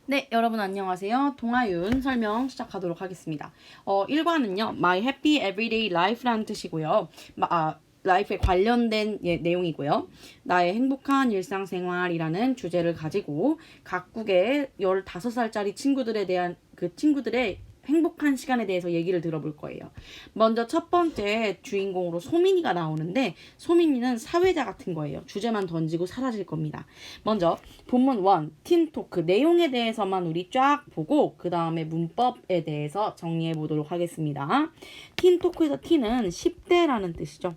네, 여러분 안녕하세요. 동아윤 설명 시작하도록 하겠습니다. 1과는요, My Happy Everyday Life라는 뜻이고요. 라이프에 관련된 내용이고요. 나의 행복한 일상생활이라는 주제를 가지고 각국의 15살짜리 친구들에 대한 그 친구들의 행복한 시간에 대해서 얘기를 들어볼 거예요. 먼저 첫 번째 주인공으로 소민이가 나오는데 소민이는 사회자 같은 거예요. 주제만 던지고 사라질 겁니다. 먼저 본문 1, 틴토크 내용에 대해서만 우리 쫙 보고 그 다음에 문법에 대해서 정리해 보도록 하겠습니다. 틴토크에서 T는 10대라는 뜻이죠.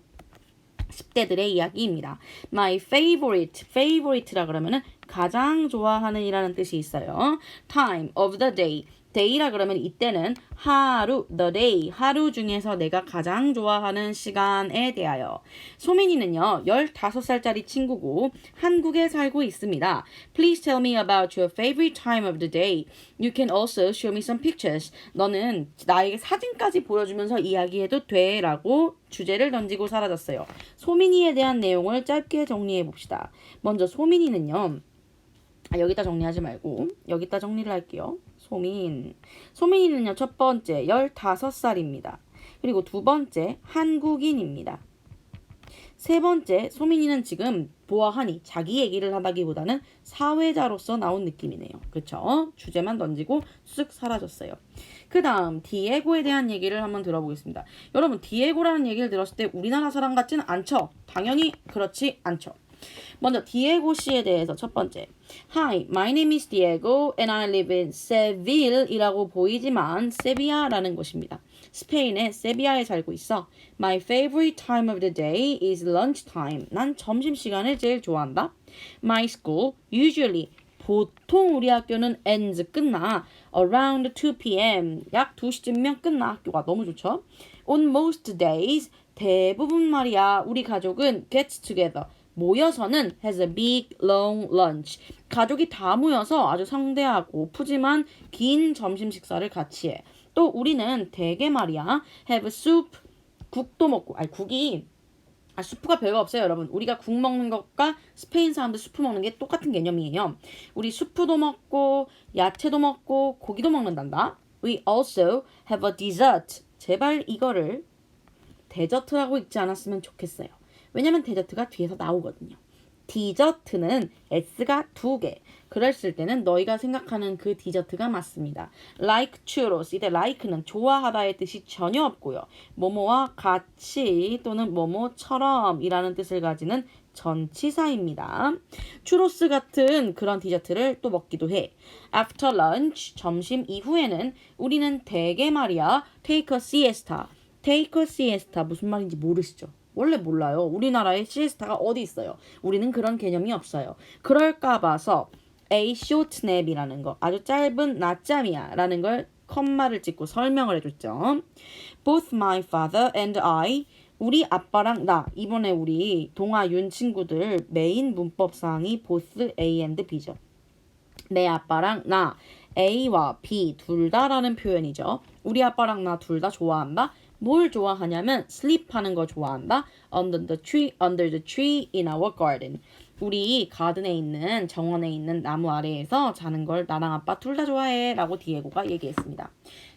10대들의 이야기입니다. My favorite라 그러면은 가장 좋아하는 이라는 뜻이 있어요. Time of the day. day라 그러면 이때는 하루, the day, 하루 중에서 내가 가장 좋아하는 시간에 대하여. 소민이는요, 15살짜리 친구고 한국에 살고 있습니다. Please tell me about your favorite time of the day. You can also show me some pictures. 너는 나에게 사진까지 보여주면서 이야기해도 돼 라고 주제를 던지고 사라졌어요. 소민이에 대한 내용을 짧게 정리해 봅시다. 먼저 소민이는요, 여기다 정리하지 말고 여기다 정리를 할게요. 소민이는요, 첫 번째 15살입니다. 그리고 두 번째 한국인입니다. 세 번째, 소민이는 지금 보아하니 자기 얘기를 하다기보다는 사회자로서 나온 느낌이네요. 그쵸? 주제만 던지고 쓱 사라졌어요. 그 다음 디에고에 대한 얘기를 한번 들어보겠습니다. 여러분, 디에고라는 얘기를 들었을 때 우리나라 사람 같지는 않죠? 당연히 그렇지 않죠. 먼저 디에고 씨에 대해서 첫 번째. Hi, my name is Diego and I live in Seville 이라고 보이지만 세비야라는 곳입니다. 스페인의 세비야에 살고 있어. My favorite time of the day is lunchtime. 난 점심시간을 제일 좋아한다. My school usually 보통 우리 학교는 ends 끝나 around 2 p.m. 약 2시쯤이면 끝나. 학교가 너무 좋죠. On most days 대부분 말이야 우리 가족은 gets together 모여서는 has a big long lunch. 가족이 다 모여서 아주 성대하고 푸짐한 긴 점심 식사를 같이 해. 또 우리는 대개 말이야 have soup 국도 먹고 수프가 별거 없어요, 여러분. 우리가 국 먹는 것과 스페인 사람들 수프 먹는 게 똑같은 개념이에요. 우리 수프도 먹고 야채도 먹고 고기도 먹는단다. We also have a dessert. 제발 이거를 데저트라고 읽지 않았으면 좋겠어요. 왜냐면 데저트가 뒤에서 나오거든요. 디저트는 S가 2개. 그랬을 때는 너희가 생각하는 그 디저트가 맞습니다. Like churros. 이때 like는 좋아하다의 뜻이 전혀 없고요. 뭐뭐와 같이 또는 뭐뭐처럼 이라는 뜻을 가지는 전치사입니다. 추로스 같은 그런 디저트를 또 먹기도 해. After lunch, 점심 이후에는 우리는 대개 말이야 take a siesta. take a siesta 무슨 말인지 모르시죠? 원래 몰라요. 우리나라에 시에스타가 어디 있어요? 우리는 그런 개념이 없어요. 그럴까 봐서 a short nap이라는 거, 아주 짧은 낮잠이야 라는 걸 컴마를 찍고 설명을 해줬죠. Both my father and I, 우리 아빠랑 나, 이번에 우리 동아윤 친구들 메인 문법사항이 both A and B죠. 내 아빠랑 나, A와 B 둘 다라는 표현이죠. 우리 아빠랑 나 둘 다 좋아한다. 뭘 좋아하냐면 sleep 하는 거 좋아한다. under the tree in our garden. 우리 가든에 있는 정원에 있는 나무 아래에서 자는 걸 나랑 아빠 둘 다 좋아해 라고 디에고가 얘기했습니다.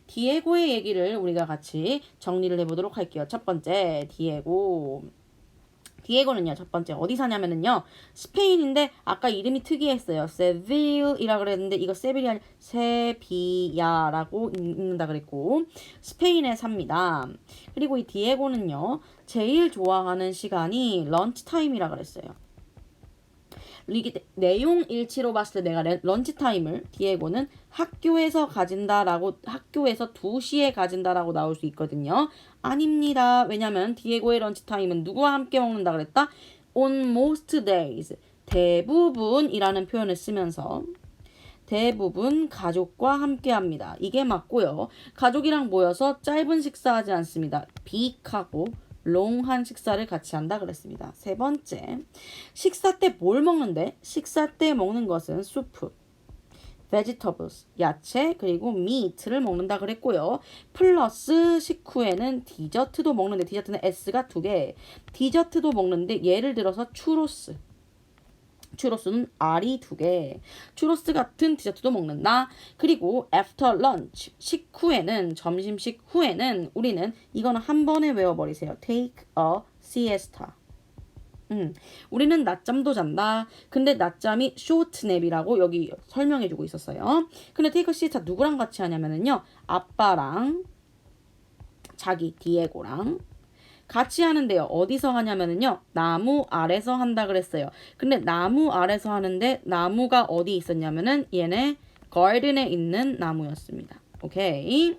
디에고의 얘기를 우리가 같이 정리를 해보도록 할게요. 첫 번째 디에고는요, 첫 번째 어디 사냐면은요, 스페인인데 아까 이름이 특이했어요. 세빌이라 그랬는데 이거 세빌이 아니라 세비야라고 읽는다 그랬고 스페인에 삽니다. 그리고 이 디에고는요, 제일 좋아하는 시간이 런치 타임이라 그랬어요. 내용 일치로 봤을 때 내가 런치 타임을 디에고는 학교에서 2시에 가진다라고 나올 수 있거든요. 아닙니다. 왜냐면 디에고의 런치 타임은 누구와 함께 먹는다 그랬다? On most days. 대부분이라는 표현을 쓰면서 대부분 가족과 함께 합니다. 이게 맞고요. 가족이랑 모여서 짧은 식사하지 않습니다. 빅하고 롱한 식사를 같이 한다 그랬습니다. 세 번째, 식사 때 뭘 먹는데? 식사 때 먹는 것은 수프, vegetables, 야채, 그리고 meat를 먹는다 그랬고요. 플러스 식후에는 디저트도 먹는데 디저트는 S가 2개. 디저트도 먹는데 예를 들어서 추로스는 알이 2개. 추로스 같은 디저트도 먹는다. 그리고 after lunch, 식후에는 점심식 후에는 우리는 이거는 한 번에 외워버리세요. take a siesta. 우리는 낮잠도 잔다. 근데 낮잠이 short nap이라고 여기 설명해주고 있었어요. 근데 take a siesta 누구랑 같이 하냐면은요. 아빠랑 자기 디에고랑 같이 하는데요. 어디서 하냐면은요. 나무 아래서 한다 그랬어요. 근데 나무 아래서 하는데 나무가 어디 있었냐면은 얘네 garden에 있는 나무였습니다. 오케이.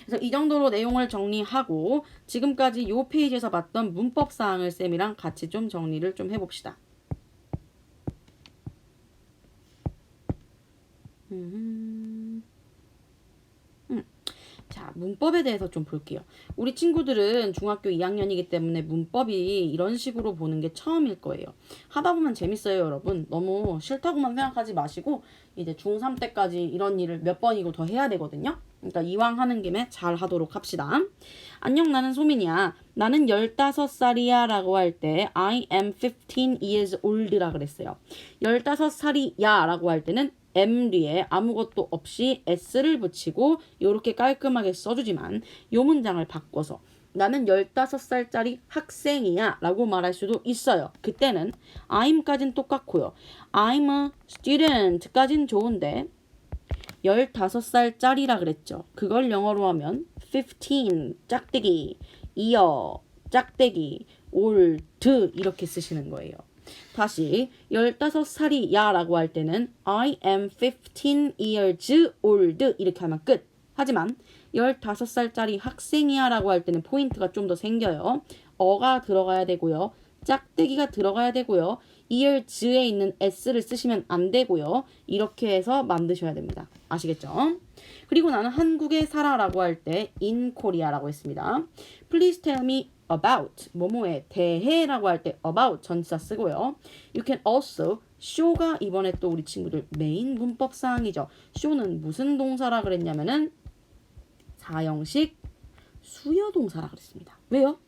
그래서 이 정도로 내용을 정리하고 지금까지 요 페이지에서 봤던 문법 사항을 쌤이랑 같이 좀 정리를 좀 해봅시다. 자, 문법에 대해서 좀 볼게요. 우리 친구들은 중학교 2학년이기 때문에 문법이 이런 식으로 보는 게 처음일 거예요. 하다 보면 재밌어요, 여러분. 너무 싫다고만 생각하지 마시고 이제 중3 때까지 이런 일을 몇 번이고 더 해야 되거든요. 그러니까 이왕 하는 김에 잘 하도록 합시다. 안녕, 나는 소민이야. 나는 15살이야 라고 할 때 I am 15 years old라 그랬어요. 15살이야 라고 할 때는 M 뒤에 아무것도 없이 S를 붙이고 이렇게 깔끔하게 써주지만 이 문장을 바꿔서 나는 15살짜리 학생이야 라고 말할 수도 있어요. 그때는 I'm까진 똑같고요. I'm a student까진 좋은데 15살짜리라 그랬죠. 그걸 영어로 하면 15 짝대기, year 짝대기, old 이렇게 쓰시는 거예요. 다시 15살이야 라고 할 때는 I am 15 years old 이렇게 하면 끝. 하지만 15살짜리 학생이야 라고 할 때는 포인트가 좀 더 생겨요. 어가 들어가야 되고요. 짝대기가 들어가야 되고요. years에 있는 s를 쓰시면 안 되고요. 이렇게 해서 만드셔야 됩니다. 아시겠죠? 그리고 나는 한국에 살아 라고 할 때 in Korea라고 했습니다. Please tell me about 뭐뭐에 대해 라고 할 때 about 전치사 쓰고요. You can also show가 이번에 또 우리 친구들 메인 문법 사항이죠. show는 무슨 동사라 그랬냐면은 사형식 수여동사라 그랬습니다. 왜요?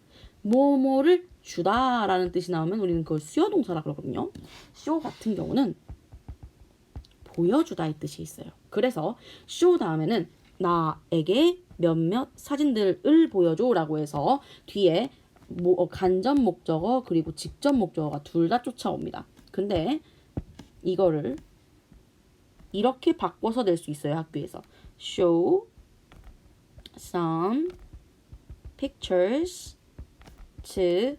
뭐뭐를 주다 라는 뜻이 나오면 우리는 그걸 수여동사라 그러거든요. show 같은 경우는 보여주다의 뜻이 있어요. 그래서 show 다음에는 나에게 몇몇 사진들을 보여줘 라고 해서 뒤에 간접 목적어 그리고 직접 목적어가 둘 다 쫓아옵니다. 근데 이거를 이렇게 바꿔서 낼 수 있어요. 학교에서 show some pictures to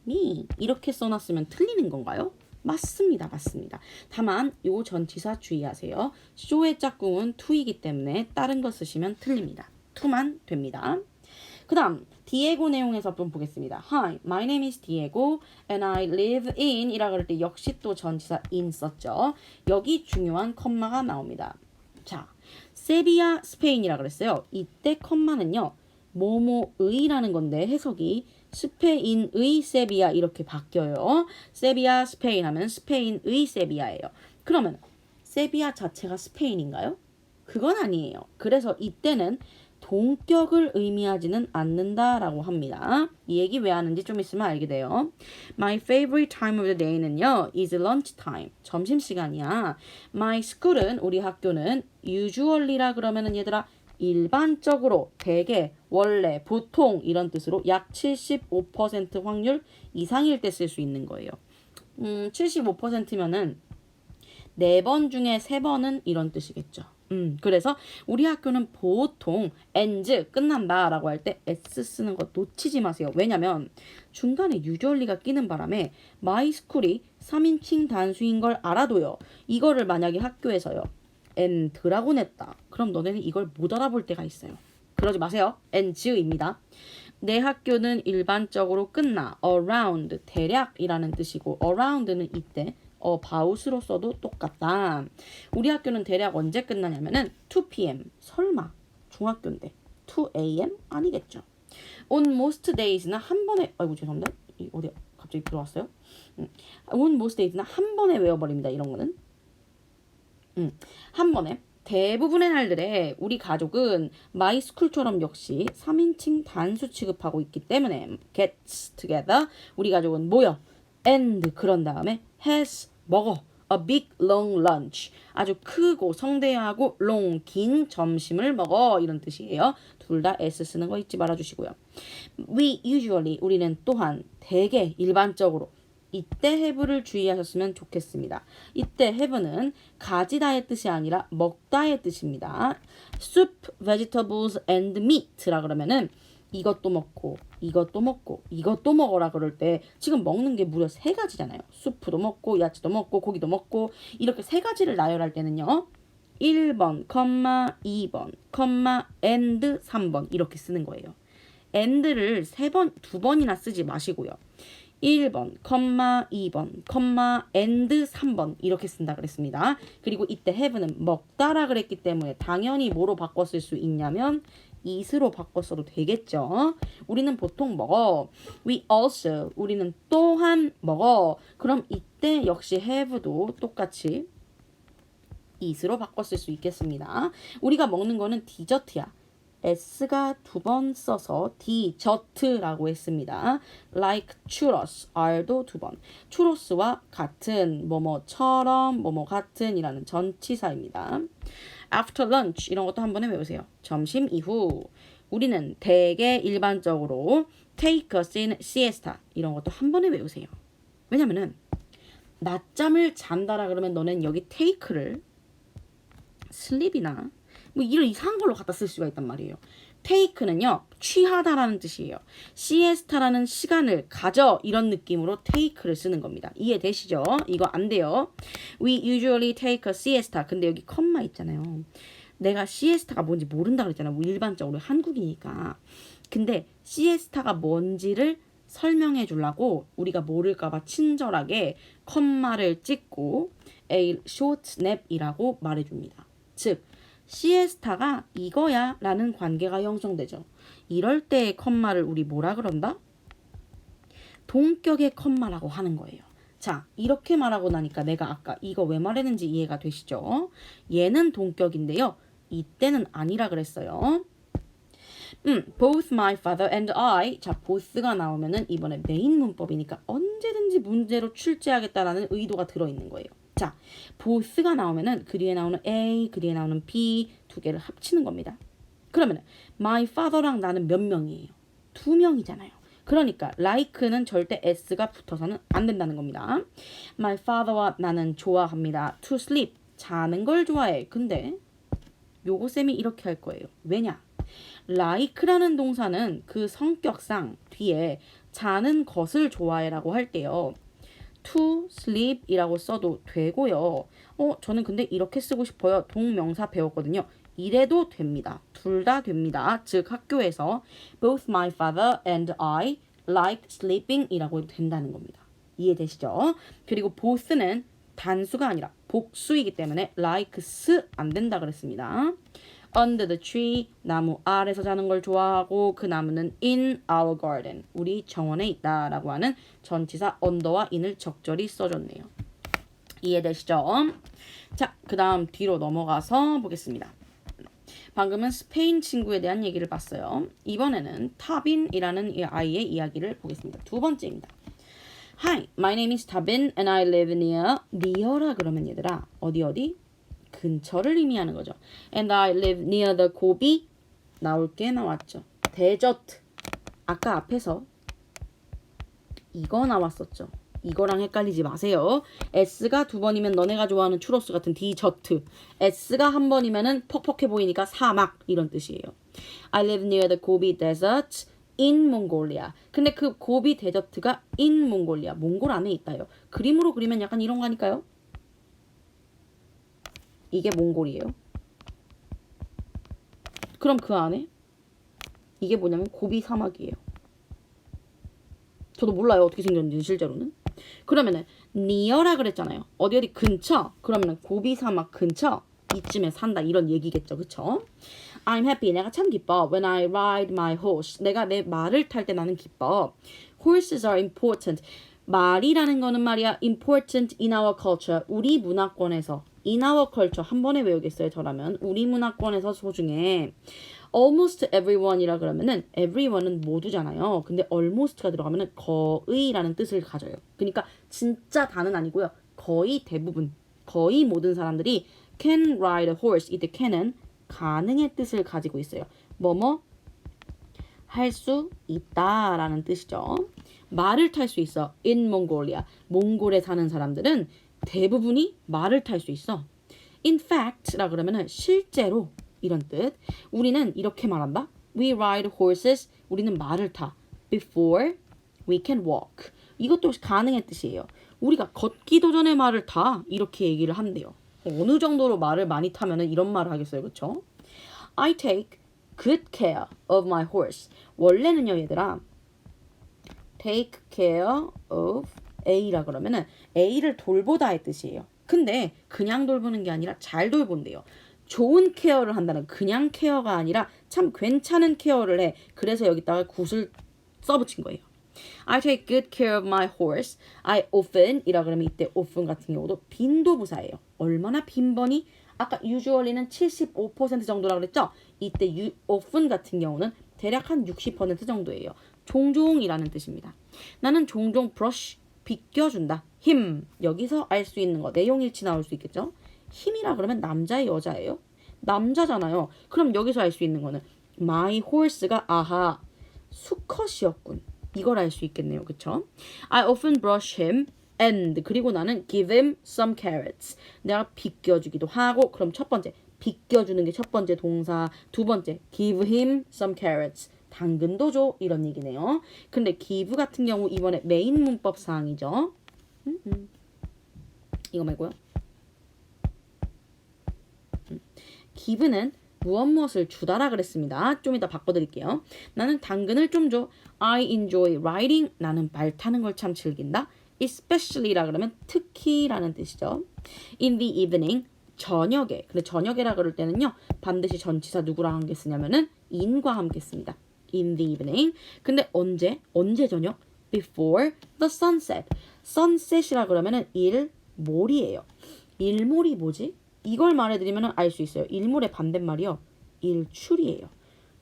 me 이렇게 써놨으면 틀리는 건가요? 맞습니다. 맞습니다. 다만 요 전치사 주의하세요. show의 짝꿍은 to이기 때문에 다른 거 쓰시면 틀립니다. to만 됩니다. 그 다음 디에고 내용에서 좀 보겠습니다. Hi, my name is Diego and I live in 이라 그럴 때 역시 또 전치사 in 썼죠. 여기 중요한 컴마가 나옵니다. 자, 세비야 스페인이라 그랬어요. 이때 컴마는요. 뭐뭐의라는 건데 해석이 스페인의 세비야 이렇게 바뀌어요. 세비야 스페인 하면 스페인의 세비야예요. 그러면 세비야 자체가 스페인인가요? 그건 아니에요. 그래서 이때는 동격을 의미하지는 않는다라고 합니다. 이 얘기 왜 하는지 좀 있으면 알게 돼요. My favorite time of the day는요. is lunch time. 점심시간이야. My school은 우리 학교는 usually라 그러면은 얘들아 일반적으로, 대개, 원래, 보통 이런 뜻으로 약 75% 확률 이상일 때 쓸 수 있는 거예요. 75%면은 4번 중에 3번은 이런 뜻이겠죠. 그래서 우리 학교는 보통 ends 끝난다 라고 할 때 s 쓰는 거 놓치지 마세요. 왜냐면 중간에 usually가 끼는 바람에 my school이 3인칭 단수인 걸 알아도요. 이거를 만약에 학교에서요. and라고 냈다. 그럼 너네는 이걸 못 알아볼 때가 있어요. 그러지 마세요. ends입니다. 내 학교는 일반적으로 끝나. around 대략이라는 뜻이고 around는 이때 about으로 써도 똑같다. 우리 학교는 대략 언제 끝나냐면은 2pm. 설마 중학교인데 2am 아니겠죠. On most days는 한 번에 아이고 죄송합니다. 어디 갑자기 들어왔어요? On most days는 한 번에 외워버립니다. 이런 거는 한 번에. 대부분의 날들에 우리 가족은 마이스쿨처럼 역시 3인칭 단수 취급하고 있기 때문에 gets together 우리 가족은 모여 and 그런 다음에 has 먹어 a big long lunch. 아주 크고 성대하고 long 긴 점심을 먹어 이런 뜻이에요. 둘 다 s 쓰는 거 잊지 말아 주시고요. We usually 우리는 또한 대개 일반적으로 이때 have를 주의하셨으면 좋겠습니다. 이때 have는 가지다의 뜻이 아니라 먹다의 뜻입니다. soup, vegetables and meat라 그러면은 이것도 먹고 이것도 먹고 이것도 먹어라 그럴 때 지금 먹는 게 무려 3가지잖아요. 수프도 먹고 야채도 먹고 고기도 먹고 이렇게 3가지를 나열할 때는요. 1번, 2번, and 3번 이렇게 쓰는 거예요. and를 2번이나 쓰지 마시고요. 1번, 2번, and 3번 이렇게 쓴다 그랬습니다. 그리고 이때 have는 먹다라 그랬기 때문에 당연히 뭐로 바꿨을 수 있냐면 eat으로 바꿨어도 되겠죠. 우리는 보통 먹어. We also 우리는 또한 먹어. 그럼 이때 역시 have도 똑같이 eat으로 바꿨을 수 있겠습니다. 우리가 먹는 거는 디저트야. s가 2번 써서 디저트라고 했습니다. like churros, r도 2번. churros와 같은, 뭐뭐처럼, 뭐뭐 같은 이라는 전치사입니다. after lunch 이런 것도 한 번에 외우세요. 점심 이후. 우리는 대개 일반적으로 take a siesta 이런 것도 한 번에 외우세요. 왜냐면은 낮잠을 잔다라 그러면 너는 여기 take를 sleep이나 뭐 이런 이상한 걸로 갖다 쓸 수가 있단 말이에요. take는요 취하다라는 뜻이에요. siesta라는 시간을 가져 이런 느낌으로 take를 쓰는 겁니다. 이해되시죠? 이거 안 돼요. We usually take a siesta. 근데 여기 컴마 있잖아요. 내가 siesta가 뭔지 모른다 그랬잖아. 뭐 일반적으로 한국이니까. 근데 siesta가 뭔지를 설명해 주려고 우리가 모를까봐 친절하게 컴마를 찍고 a short nap이라고 말해줍니다. 즉 시에스타가 이거야 라는 관계가 형성되죠. 이럴 때의 컴마를 우리 뭐라 그런다? 동격의 컴마라고 하는 거예요. 자, 이렇게 말하고 나니까 내가 아까 이거 왜 말했는지 이해가 되시죠? 얘는 동격인데요. 이때는 아니라 그랬어요. Both my father and I. 자, both가 나오면은 이번에 메인 문법이니까 언제든지 문제로 출제하겠다라는 의도가 들어있는 거예요. 자, both가 나오면은 그 뒤에 나오는 A, 그 뒤에 나오는 B 두 개를 합치는 겁니다. 그러면은 my father랑 나는 몇 명이에요? 2명이잖아요. 그러니까 like는 절대 s가 붙어서는 안 된다는 겁니다. My father와 나는 좋아합니다. To sleep. 자는 걸 좋아해. 근데 요거 쌤이 이렇게 할 거예요. 왜냐? like라는 동사는 그 성격상 뒤에 자는 것을 좋아해라고 할 때요. to sleep 이라고 써도 되고요. 저는 근데 이렇게 쓰고 싶어요. 동명사 배웠거든요. 이래도 됩니다. 둘 다 됩니다. 즉 학교에서 both my father and I like sleeping 이라고 해도 된다는 겁니다. 이해되시죠? 그리고 both는 단수가 아니라 복수이기 때문에 likes 안 된다 그랬습니다. Under the tree, 나무 아래서 자는 걸 좋아하고 그 나무는 in our garden, 우리 정원에 있다라고 하는 전치사 under와 in을 적절히 써줬네요. 이해되시죠? 자, 그 다음 뒤로 넘어가서 보겠습니다. 방금은 스페인 친구에 대한 얘기를 봤어요. 이번에는 타빈이라는 이 아이의 이야기를 보겠습니다. 2번째입니다. Hi, my name is Tabin and I live near라 그러면 얘들아 어디? 근처를 의미하는 거죠. And I live near the 고비 나올 게 나왔죠. 데저트 아까 앞에서 이거 나왔었죠. 이거랑 헷갈리지 마세요. S가 2번이면 너네가 좋아하는 추로스 같은 디저트. S가 1번이면은 퍽퍽해 보이니까 사막 이런 뜻이에요. I live near the Gobi Desert in Mongolia. 근데 그 고비 데저트가 in Mongolia. 몽골 안에 있다요. 그림으로 그리면 약간 이런 거 아닐까요? 이게 몽골이에요. 그럼 그 안에 이게 뭐냐면 고비 사막이에요. 저도 몰라요. 어떻게 생겼는지 실제로는. 그러면은 near라 그랬잖아요. 어디 근처. 그러면은 고비 사막 근처 이쯤에 산다 이런 얘기겠죠. 그쵸? I'm happy. 내가 참 기뻐. When I ride my horse. 내가 내 말을 탈 때 나는 기뻐. Horses are important. 말이라는 거는 말이야 important in our culture. 우리 문화권에서 in our culture 한 번에 외우겠어요. 저라면 우리 문화권에서 소중해. almost everyone이라 그러면은 everyone은 모두잖아요. 근데 almost가 들어가면은 거의라는 뜻을 가져요. 그러니까 진짜 다는 아니고요. 거의 대부분 거의 모든 사람들이 can ride a horse. 이때 can은 가능의 뜻을 가지고 있어요. 뭐뭐 할 수 있다라는 뜻이죠. 말을 탈 수 있어. In Mongolia. 몽골에 사는 사람들은 대부분이 말을 탈 수 있어. In fact라 그러면은 실제로 이런 뜻. 우리는 이렇게 말한다. We ride horses. 우리는 말을 타. Before we can walk. 이것도 역시 가능의 뜻이에요. 우리가 걷기도 전에 말을 타. 이렇게 얘기를 한대요. 어느 정도로 말을 많이 타면은 이런 말을 하겠어요. 그렇죠? I take good care of my horse. 원래는요, 얘들아. take care of A라 그러면은 A를 돌보다의 뜻이에요. 근데 그냥 돌보는 게 아니라 잘 돌본대요. 좋은 케어를 한다는 그냥 케어가 아니라 참 괜찮은 케어를 해. 그래서 여기다가 굿을 써붙인 거예요. I take good care of my horse. I often 이라 그러면 이때 often 같은 경우도 빈도부사예요. 얼마나 빈번히? 아까 usually는 75% 정도라 그랬죠? 이때 often 같은 경우는 대략 한 60% 정도예요. 종종이라는 뜻입니다. 나는 종종 brush 빗겨준다. 힘 여기서 알 수 있는 거 내용일치 나올 수 있겠죠? 힘이라 그러면 남자의 여자예요? 남자잖아요. 그럼 여기서 알 수 있는 거는 my horse가 아하 수컷이었군. 이걸 알 수 있겠네요. 그쵸? I often brush him and 그리고 나는 give him some carrots. 내가 빗겨주기도 하고 그럼 첫 번째 빗겨주는 게 첫 번째 동사. 두 번째 give him some carrots. 당근도 줘 이런 얘기네요. 근데 give 같은 경우 이번에 메인 문법 사항이죠. 이거 말고요. give는 무엇을 주다라 그랬습니다. 좀 이따 바꿔드릴게요. 나는 당근을 좀 줘. I enjoy riding. 나는 말 타는 걸 참 즐긴다. Especially라 그러면 특히라는 뜻이죠. In the evening. 저녁에. 근데 저녁에라 그럴 때는요. 반드시 전치사 누구랑 함께 쓰냐면은 in과 함께 씁니다. In the evening. 근데 언제? 언제 저녁? Before the sunset. sunset이라 그러면은 일몰이에요. 일몰이 뭐지? 이걸 말해드리면 알 수 있어요. 일몰의 반대말이요. 일출이에요.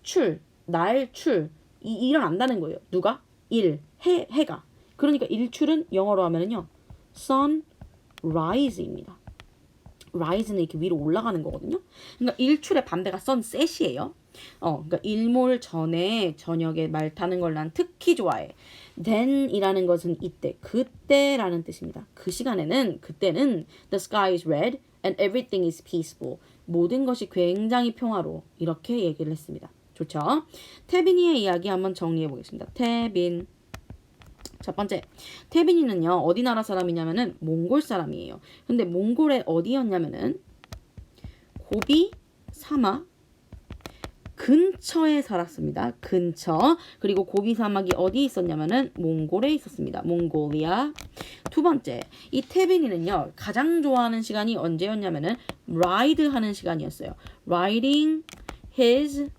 출, 날출. 이런 안다는 거예요. 누가? 해가. 그러니까 일출은 영어로 하면은요. sunrise입니다. rise는 이렇게 위로 올라가는 거거든요. 그러니까 일출의 반대가 sunset이에요. 그러니까 일몰 전에 저녁에 말 타는 걸 난 특히 좋아해. then이라는 것은 이때, 그때라는 뜻입니다. 그 시간에는, 그때는 the sky is red and everything is peaceful. 모든 것이 굉장히 평화로워. 이렇게 얘기를 했습니다. 좋죠? 태빈이의 이야기 한번 정리해 보겠습니다. 태빈. 첫 번째, 태빈이는요 어디 나라 사람이냐면은 몽골 사람이에요. 근데 몽골의 어디였냐면은 고비 사막 근처에 살았습니다. 근처. 그리고 고비 사막이 어디 있었냐면은 몽골에 있었습니다. 몽골리아. 두 번째, 이 태빈이는요 가장 좋아하는 시간이 언제였냐면은 ride 하는 시간이었어요. riding his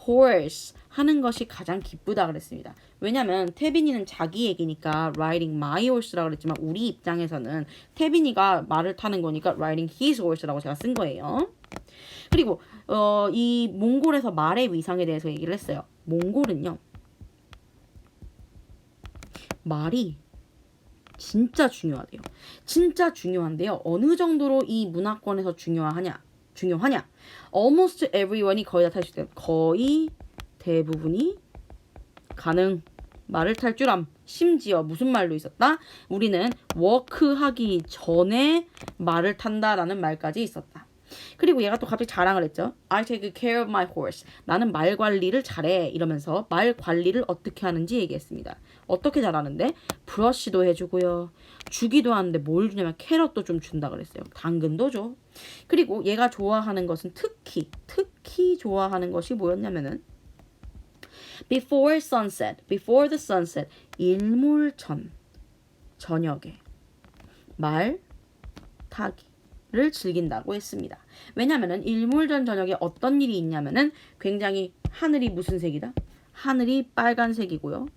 horse 하는 것이 가장 기쁘다 그랬습니다. 왜냐면 태빈이는 자기 얘기니까 riding my horse라고 그랬지만 우리 입장에서는 태빈이가 말을 타는 거니까 riding his horse라고 제가 쓴 거예요. 그리고 이 몽골에서 말의 위상에 대해서 얘기를 했어요. 몽골은요 말이 진짜 중요하대요. 진짜 중요한데요. 어느 정도로 이 문화권에서 중요하냐? Almost everyone이 거의 다 탈 수 있대요. 거의 대부분이 가능. 말을 탈 줄 암. 심지어 무슨 말로 있었다? 우리는 워크하기 전에 말을 탄다라는 말까지 있었다. 그리고 얘가 또 갑자기 자랑을 했죠. I take care of my horse. 나는 말 관리를 잘해. 이러면서 말 관리를 어떻게 하는지 얘기했습니다. 어떻게 잘하는데? 브러쉬도 해주고요. 주기도 하는데 뭘 주냐면 캐럿도 좀 준다 그랬어요. 당근도 줘. 그리고 얘가 좋아하는 것은 특히 좋아하는 것이 뭐였냐면은 before the sunset, 일몰 전, 저녁에 말 타기를 즐긴다고 했습니다. 왜냐면은 일몰 전 저녁에 어떤 일이 있냐면은 굉장히 하늘이 무슨 색이다? 하늘이 빨간색이고요.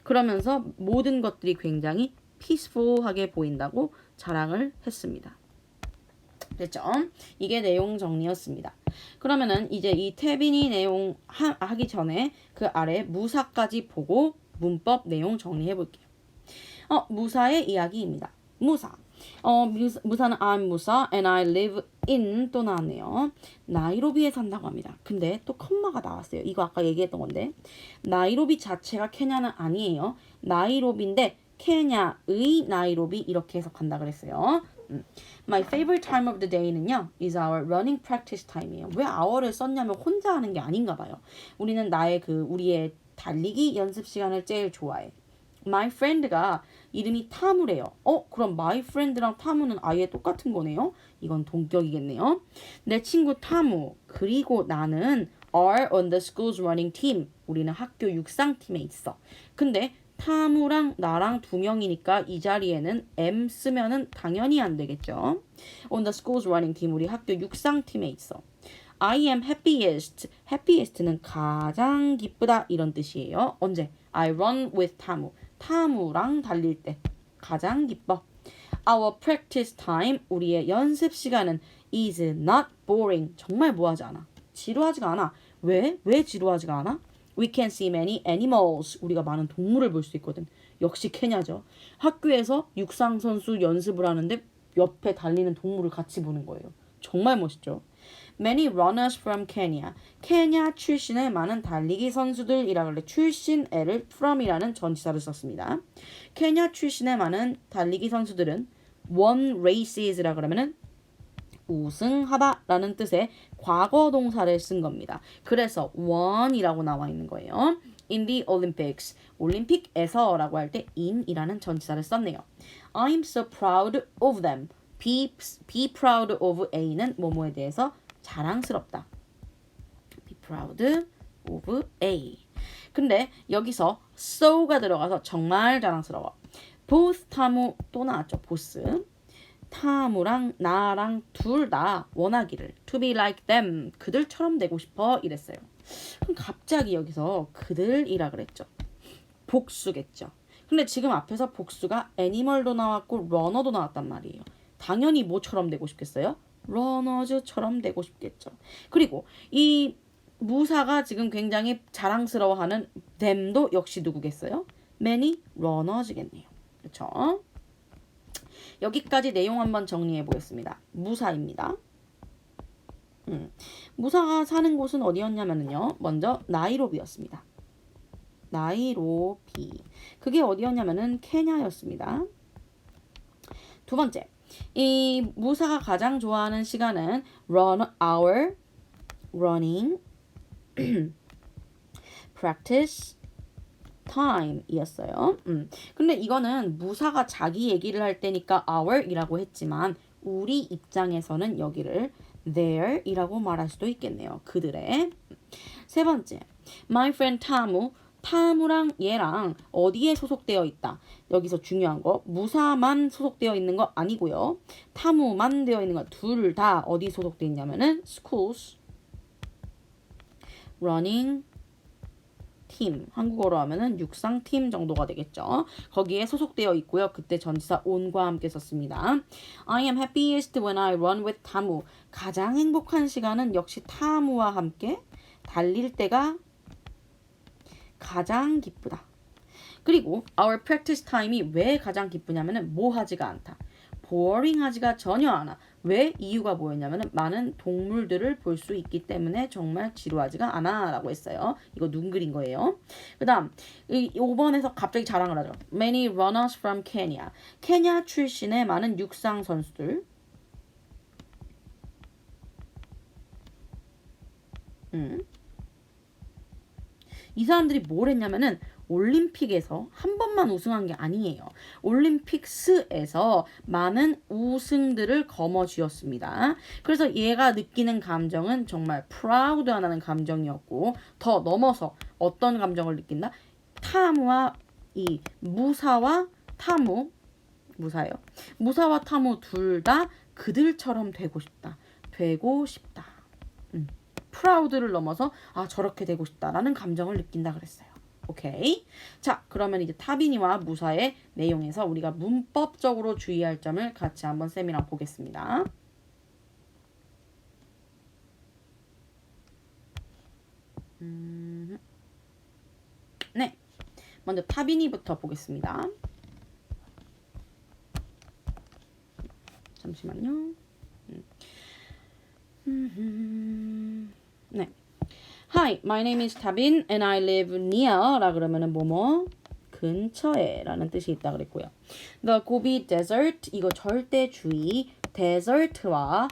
그러면서 모든 것들이 굉장히 peaceful하게 보인다고 자랑을 했습니다. 됐죠? 이게 내용 정리였습니다. 그러면은 이제 이 태빈이 내용 하기 전에 그 아래 무사까지 보고 문법 내용 정리해 볼게요. 무사의 이야기입니다. 무사. 무사는 I'm 무사 and I live in 또 나왔네요. 나이로비에 산다고 합니다. 근데 또 컴마가 나왔어요. 이거 아까 얘기했던 건데 나이로비 자체가 케냐는 아니에요. 나이로비인데 케냐의 나이로비 이렇게 해석한다 그랬어요. My favorite time of the day는요 is our running practice time이에요. 왜 hour를 썼냐면 혼자 하는 게 아닌가 봐요. 우리는 우리의 달리기 연습 시간을 제일 좋아해. My friend가 이름이 타무래요. 그럼 my friend랑 타무는 아예 똑같은 거네요. 이건 동격이겠네요. 내 친구 타무 그리고 나는 are on the school's running team. 우리는 학교 육상팀에 있어. 근데 타무랑 나랑 두 명이니까 이 자리에는 am 쓰면은 당연히 안 되겠죠. On the school's running team. 우리 학교 육상팀에 있어. I am happiest. happiest는 가장 기쁘다 이런 뜻이에요. 언제? I run with 타무. 타무랑 달릴 때 가장 기뻐. Our practice time. 우리의 연습 시간은 is not boring. 정말 뭐하지 않아. 지루하지가 않아. 왜? 왜 지루하지가 않아? We can see many animals. 우리가 많은 동물을 볼 수 있거든. 역시 케냐죠. 학교에서 육상 선수 연습을 하는데 옆에 달리는 동물을 같이 보는 거예요. 정말 멋있죠. Many runners from Kenya. 케냐 출신의 많은 달리기 선수들이라 그래. 출신애를 from이라는 전치사를 썼습니다. 케냐 출신의 많은 달리기 선수들은 won races라 그러면은 우승하다라는 뜻의 과거 동사를 쓴 겁니다. 그래서 won이라고 나와 있는 거예요. In the Olympics. 올림픽에서라고 할 때 in이라는 전치사를 썼네요. I'm so proud of them. Be proud of A는 뭐뭐에 대해서 자랑스럽다. Be proud of A. 근데 여기서 so가 들어가서 정말 자랑스러워. both 타무 또 나왔죠. 보스. 타무랑 나랑 둘 다 원하기를 to be like them. 그들처럼 되고 싶어 이랬어요. 그럼 갑자기 여기서 그들이라 그랬죠. 복수겠죠. 근데 지금 앞에서 복수가 애니멀도 나왔고 러너도 나왔단 말이에요. 당연히 뭐처럼 되고 싶겠어요? 러너즈처럼 되고 싶겠죠. 그리고 이 무사가 지금 굉장히 자랑스러워하는 them도 역시 누구겠어요? many runners겠네요. 그렇죠? 여기까지 내용 한번 정리해 보겠습니다. 무사입니다. 무사가 사는 곳은 어디였냐면요. 먼저 나이로비였습니다. 나이로비. 그게 어디였냐면은 케냐였습니다. 두 번째. 이 무사가 가장 좋아하는 시간은 run hour, running, practice time 이었어요. 근데 이거는 무사가 자기 얘기를 할 때니까 our 이라고 했지만 우리 입장에서는 여기를 their 이라고 말할 수도 있겠네요. 그들의. 세 번째. My friend 타무. 타무랑 얘랑 어디에 소속되어 있다. 여기서 중요한 거 무사만 소속되어 있는 거 아니고요. 타무만 되어 있는 거 둘 다 어디 소속되어 있냐면은 schools running team. 한국어로 하면은 육상팀 정도가 되겠죠. 거기에 소속되어 있고요. 그때 전치사 on과 함께 썼습니다. I am happiest when I run with 타무. 가장 행복한 시간은 역시 타무와 함께 달릴 때가 가장 기쁘다. 그리고 our practice time이 왜 가장 기쁘냐면은 뭐 하지가 않다. boring 하지가 전혀 않아. 왜? 이유가 뭐였냐면은 많은 동물들을 볼 수 있기 때문에 정말 지루하지가 않아 라고 했어요. 이거 눈 그린 거예요. 그 다음 5번에서 갑자기 자랑을 하죠. Many runners from Kenya. 케냐 출신의 많은 육상 선수들. 이 사람들이 뭘 했냐면은 올림픽에서 한 번만 우승한 게 아니에요. 올림픽스에서 많은 우승들을 거머쥐었습니다. 그래서 얘가 느끼는 감정은 정말 proud하는 감정이었고 더 넘어서 어떤 감정을 느낀다? 타무와 이 무사와 타무 무사예요. 무사와 타무 둘 다 그들처럼 되고 싶다. 되고 싶다. proud를 넘어서 아 저렇게 되고 싶다라는 감정을 느낀다 그랬어요. 오케이. 자, 그러면 이제 타비니와 무사의 내용에서 우리가 문법적으로 주의할 점을 같이 한번 쌤이랑 보겠습니다. 네. 먼저 타비니부터 보겠습니다. 잠시만요. 네. Hi, my name is Tabin and I live near 라 그러면은 뭐뭐 근처에 라는 뜻이 있다 그랬고요. The Gobi Desert 이거 절대 주의. 데저트와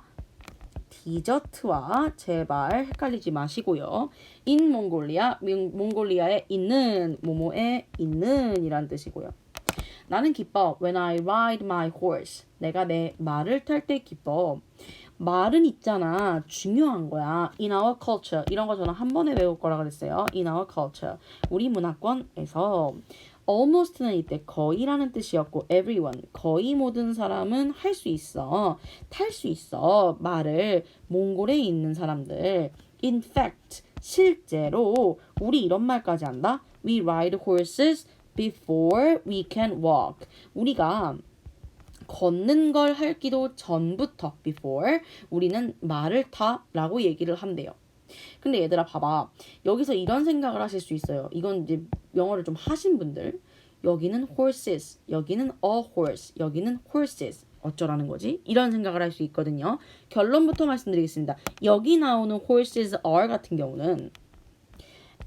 디저트와 제발 헷갈리지 마시고요. In Mongolia, 몽골리아에 있는 뭐뭐에 있는 이란 뜻이고요. 나는 기뻐. When I ride my horse. 내가 내 말을 탈 때 기뻐. 말은 있잖아. 중요한 거야. In our culture. 이런 거 저는 한 번에 외울 거라 그랬어요. In our culture. 우리 문화권에서 almost는 이때 거의라는 뜻이었고 everyone. 거의 모든 사람은 할 수 있어. 탈 수 있어. 말을 몽골에 있는 사람들. In fact. 실제로 우리 이런 말까지 한다. We ride horses before we can walk. 우리가 걷는 걸 하기도 전부터 before 우리는 말을 타라고 얘기를 한대요. 근데 얘들아 봐봐. 여기서 이런 생각을 하실 수 있어요. 이건 이제 영어를 좀 하신 분들. 여기는 horses, 여기는 a horse, 여기는 horses. 어쩌라는 거지? 이런 생각을 할 수 있거든요. 결론부터 말씀드리겠습니다. 여기 나오는 horses are 같은 경우는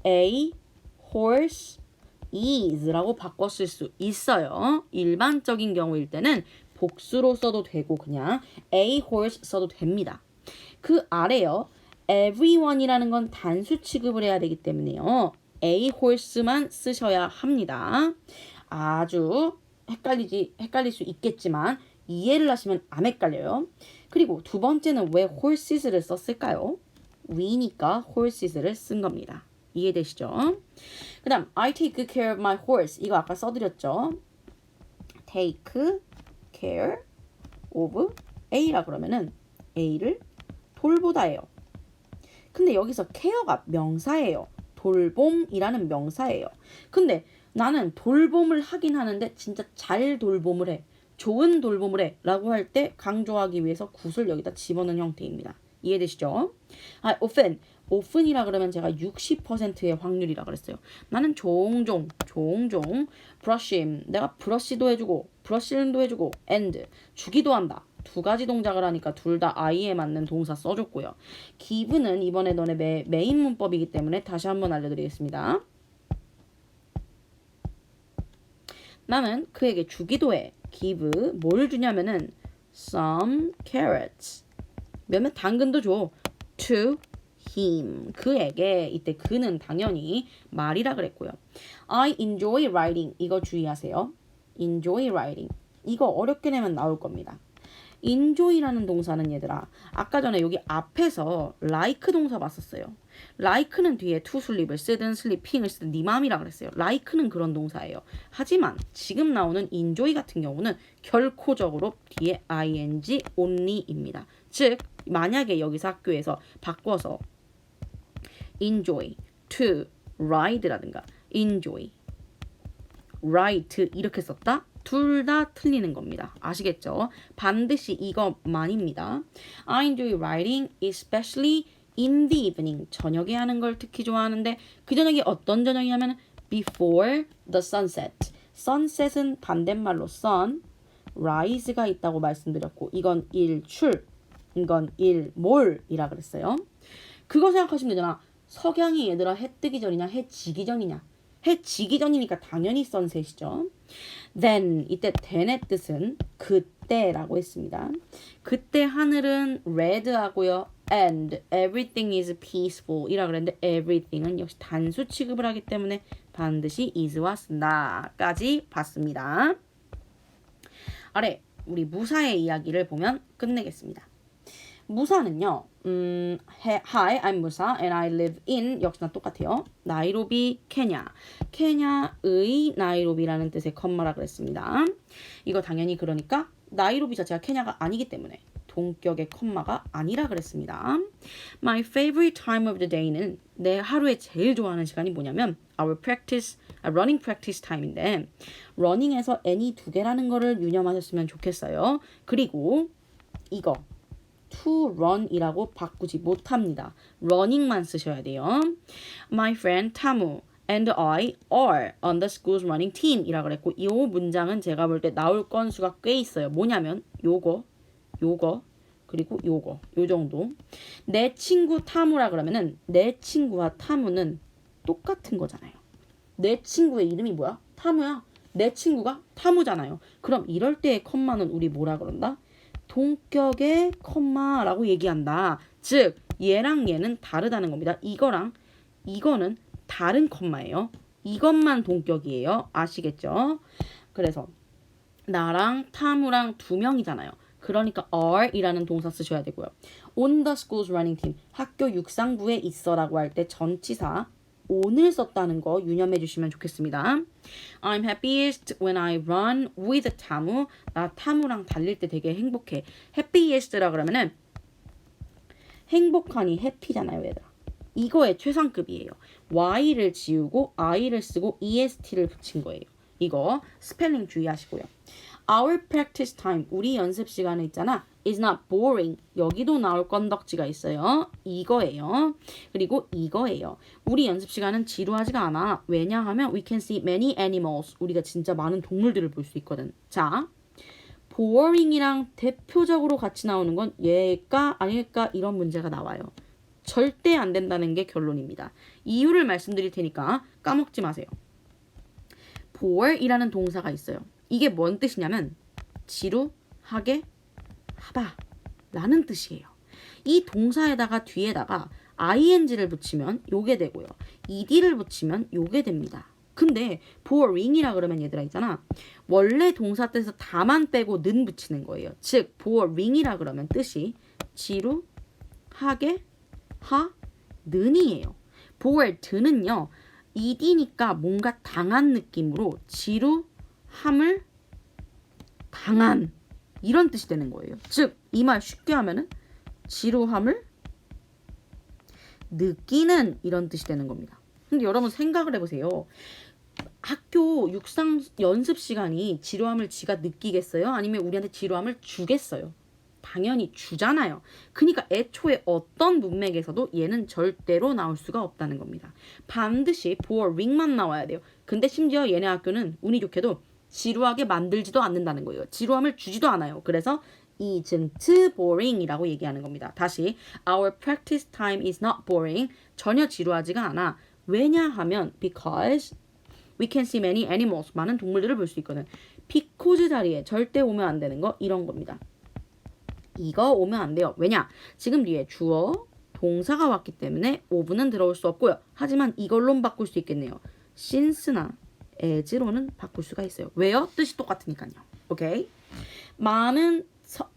a horse is라고 바꿔 쓸 수 있어요. 일반적인 경우일 때는 복수로 써도 되고 그냥 a horse 써도 됩니다. 그 아래요. everyone이라는 건 단수 취급을 해야 되기 때문에요. a horse만 쓰셔야 합니다. 아주 헷갈릴 수 있겠지만 이해를 하시면 안 헷갈려요. 그리고 두 번째는 왜 horses를 썼을까요? we니까 horses를 쓴 겁니다. 이해되시죠? 그 다음 I take good care of my horse. 이거 아까 써드렸죠? take care of A라 그러면은 A를 돌보다예요. 근데 여기서 care가 명사예요. 돌봄이라는 명사예요. 근데 나는 돌봄을 하긴 하는데 진짜 잘 돌봄을 해. 좋은 돌봄을 해. 라고 할 때 강조하기 위해서 굿을 여기다 집어넣은 형태입니다. 이해되시죠? often이라 그러면 제가 60%의 확률이라 그랬어요. 나는 종종 brushing 내가 브러쉬도 해주고 브러쉬도 해주고 and 주기도 한다. 두 가지 동작을 하니까 둘 다 I에 맞는 동사 써줬고요. give는 이번에 너네 메인 문법이기 때문에 다시 한번 알려드리겠습니다. 나는 그에게 주기도 해. give 뭘 주냐면은 some carrots 몇몇 당근도 줘. to him 그에게 이때 그는 당연히 말이라 그랬고요. I enjoy writing 이거 주의하세요. enjoy writing 이거 어렵게 내면 나올 겁니다. enjoy라는 동사는 얘들아 아까 전에 여기 앞에서 like 동사 봤었어요. like는 뒤에 to sleep을 쓰든 sleeping을 쓰든 네 맘이라 그랬어요. like는 그런 동사예요. 하지만 지금 나오는 enjoy 같은 경우는 결코적으로 뒤에 ing only입니다. 즉 만약에 여기서 학교에서 바꿔서 enjoy to ride라든가 enjoy write 이렇게 썼다? 둘 다 틀리는 겁니다. 아시겠죠? 반드시 이것만입니다. I enjoy writing especially in the evening. 저녁에 하는 걸 특히 좋아하는데 그 저녁이 어떤 저녁이냐면 before the sunset. sunset은 반대말로 sun, rise가 있다고 말씀드렸고 이건 일출, 이건 일몰이라 그랬어요. 그거 생각하시면 되잖아. 석양이 얘들아 해 뜨기 전이냐 해 지기 전이냐. 해 지기 전이니까 당연히 sunset이죠. then 이때 then의 뜻은 그때라고 했습니다. 그때 하늘은 red하고요. and everything is peaceful 이라 그랬는데 everything은 역시 단수 취급을 하기 때문에 반드시 is와 쓴다까지 봤습니다. 아래 우리 무사의 이야기를 보면 끝내겠습니다. 무사는요. Hi, I'm 무사 and I live in 역시나 똑같아요. 나이로비, 케냐. 케냐의 나이로비라는 뜻의 컴마라 그랬습니다. 이거 당연히 그러니까 나이로비 자체가 케냐가 아니기 때문에 동격의 컴마가 아니라 그랬습니다. My favorite time of the day는 내 하루에 제일 좋아하는 시간이 뭐냐면 running practice time인데 running에서 any 두 개라는 거를 유념하셨으면 좋겠어요. 그리고 이거 to run이라고 바꾸지 못합니다. running만 쓰셔야 돼요. My friend 타무 and I are on the school's running team 이라 그랬고 이 문장은 제가 볼 때 나올 건수가 꽤 있어요. 뭐냐면 요거 요거 그리고 요거 요 정도. 내 친구 타무라 그러면은 내 친구와 타무는 똑같은 거잖아요. 내 친구의 이름이 뭐야? 타무야. 내 친구가 타무잖아요. 그럼 이럴 때의 컴마는 우리 뭐라 그런다? 동격의 컴마라고 얘기한다. 즉 얘랑 얘는 다르다는 겁니다. 이거랑 이거는 다른 컴마예요. 이것만 동격이에요. 아시겠죠? 그래서 나랑 타무랑 두 명이잖아요. 그러니까 are이라는 동사 쓰셔야 되고요. On the school's running team, 학교 육상부에 있어라고 할 때 전치사 on을 썼다는 거 유념해 주시면 좋겠습니다. I'm happiest when I run with 타무. 나 타무랑 달릴 때 되게 행복해. happiest라 그러면은 행복하니 happy잖아요, 얘들아. 이거의 최상급이에요. y를 지우고 i를 쓰고 est를 붙인 거예요. 이거 스펠링 주의하시고요. Our practice time, 우리 연습 시간에 있잖아. is not boring. 여기도 나올 건덕지가 있어요. 이거예요. 그리고 이거예요. 우리 연습 시간은 지루하지가 않아. 왜냐하면 we can see many animals. 우리가 진짜 많은 동물들을 볼 수 있거든. 자, boring이랑 대표적으로 같이 나오는 건 얘일까 아닐까 이런 문제가 나와요. 절대 안 된다는 게 결론입니다. 이유를 말씀드릴 테니까 까먹지 마세요. bore이라는 동사가 있어요. 이게 뭔 뜻이냐면 지루하게 하다 라는 뜻이에요. 이 동사에다가 뒤에다가 ing를 붙이면 요게 되고요. ed를 붙이면 요게 됩니다. 근데 boring이라 그러면 얘들아 있잖아. 원래 동사 뜻에서 다만 빼고 는 붙이는 거예요. 즉 boring이라 그러면 뜻이 지루하게 하는이에요. bored는요. ed니까 뭔가 당한 느낌으로 지루함을 당한 이런 뜻이 되는 거예요. 즉 이 말 쉽게 하면은 지루함을 느끼는 이런 뜻이 되는 겁니다. 근데 여러분 생각을 해보세요. 학교 육상 연습 시간이 지루함을 지가 느끼겠어요? 아니면 우리한테 지루함을 주겠어요? 당연히 주잖아요. 그러니까 애초에 어떤 문맥에서도 얘는 절대로 나올 수가 없다는 겁니다. 반드시 boring만 나와야 돼요. 근데 심지어 얘네 학교는 운이 좋게도 지루하게 만들지도 않는다는 거예요. 지루함을 주지도 않아요. 그래서 isn't boring이라고 얘기하는 겁니다. 다시 Our practice time is not boring. 전혀 지루하지가 않아. 왜냐하면 because we can see many animals. 많은 동물들을 볼 수 있거든. because 자리에 절대 오면 안 되는 거 이런 겁니다. 이거 오면 안 돼요. 왜냐? 지금 뒤에 주어, 동사가 왔기 때문에 of는 들어올 수 없고요. 하지만 이걸로 바꿀 수 있겠네요. since나 as로는 바꿀 수가 있어요. 왜요? 뜻이 똑같으니까요. 오케이? 많은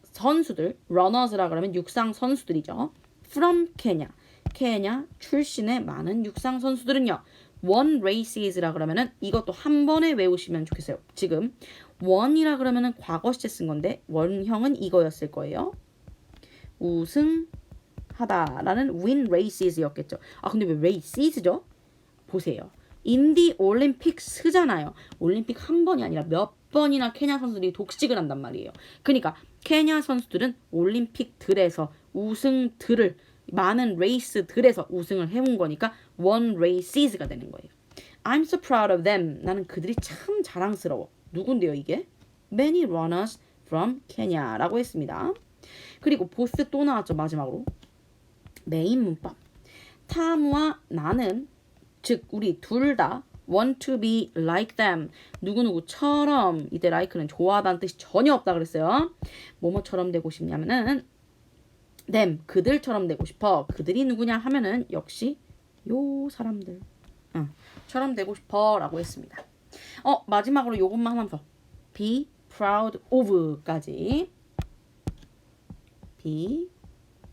선수들, runners라 그러면 육상 선수들이죠. from Kenya. 케냐 출신의 많은 육상 선수들은요. won races라 그러면은 이것도 한 번에 외우시면 좋겠어요. 지금 won이라 그러면은 과거 시제 쓴 건데 원형은 이거였을 거예요. 우승하다라는 win races였겠죠. 아 근데 왜 races죠? 보세요. in the Olympics잖아요. 올림픽 한 번이 아니라 몇 번이나 케냐 선수들이 독식을 한단 말이에요. 그러니까 케냐 선수들은 올림픽들에서 우승들을 많은 레이스들에서 우승을 해온 거니까 won races가 되는 거예요. I'm so proud of them. 나는 그들이 참 자랑스러워. 누군데요 이게? Many runners from Kenya라고 했습니다. 그리고 보스 또 나왔죠 마지막으로. 메인 문법. 타무와 나는 즉 우리 둘 다 want to be like them. 누구누구처럼. 이때 like는 좋아하다는 뜻이 전혀 없다 그랬어요. 뭐뭐처럼 되고 싶냐면은 them 그들처럼 되고 싶어. 그들이 누구냐 하면은 역시 요 사람들 처럼 되고 싶어 라고 했습니다. 마지막으로 요것만 하나 더. be proud of까지. be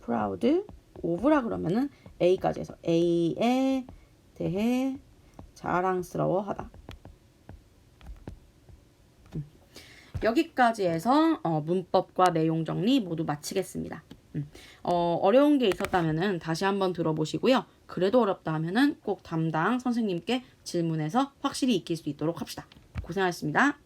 proud of라 그러면은 A까지 해서 A에 대해 자랑스러워하다. 여기까지 해서 문법과 내용 정리 모두 마치겠습니다. 어려운 게 있었다면은 다시 한번 들어보시고요. 그래도 어렵다 하면은 꼭 담당 선생님께 질문해서 확실히 익힐 수 있도록 합시다. 고생하셨습니다.